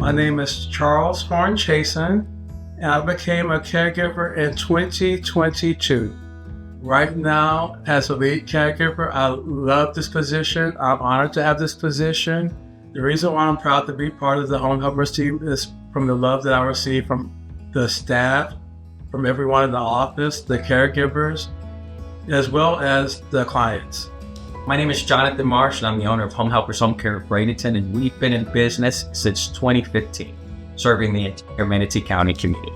My name is Charles Horn Chasen, and I became a caregiver in 2022. Right now, as a lead caregiver, I love this position. I'm honored to have this position. The reason why I'm proud to be part of the Home Helpers team is from the love that I receive from the staff, from everyone in the office, the caregivers, as well as the clients. My name is Jonathan Marsh, and I'm the owner of Home Helpers Home Care of Bradenton, and we've been in business since 2015, serving the entire Manatee County community.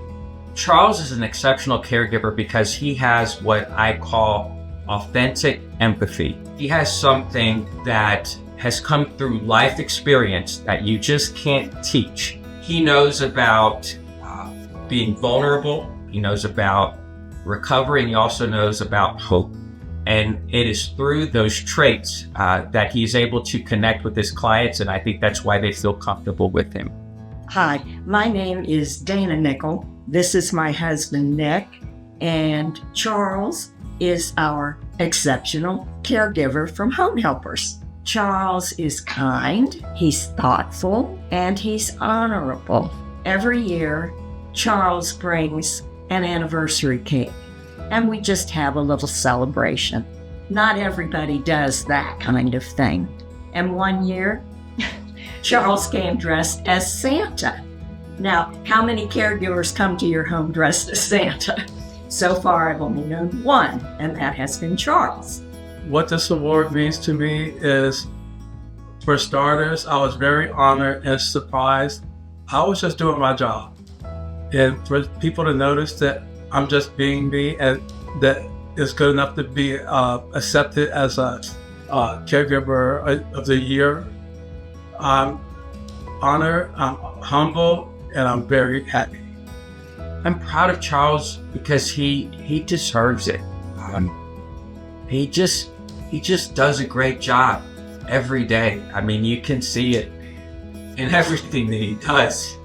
Charles is an exceptional caregiver because he has what I call authentic empathy. He has something that has come through life experience that you just can't teach. He knows about being vulnerable. He knows about recovery, and he also knows about hope. And it is through those traits that he's able to connect with his clients, and I think that's why they feel comfortable with him. Hi, my name is Dana Nickel. This is my husband, Nick, and Charles is our exceptional caregiver from Home Helpers. Charles is kind, he's thoughtful, and he's honorable. Every year, Charles brings an anniversary cake, and we just have a little celebration. Not everybody does that kind of thing. And one year, Charles came dressed as Santa. Now, how many caregivers come to your home dressed as Santa? So far, I've only known one, and that has been Charles. What this award means to me is, for starters, I was very honored and surprised. I was just doing my job. And for people to notice that I'm just being me and that is good enough to be accepted as a caregiver of the year, I'm honored, I'm humble, and I'm very happy. I'm proud of Charles because he deserves it. He just does a great job every day. I mean, you can see it in everything that he does.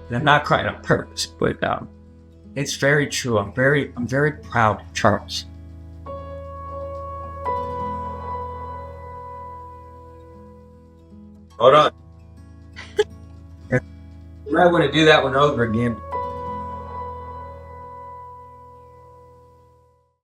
And I'm not crying on purpose, but it's very true. I'm very proud of Charles. Hold on. You might want to do that one over again.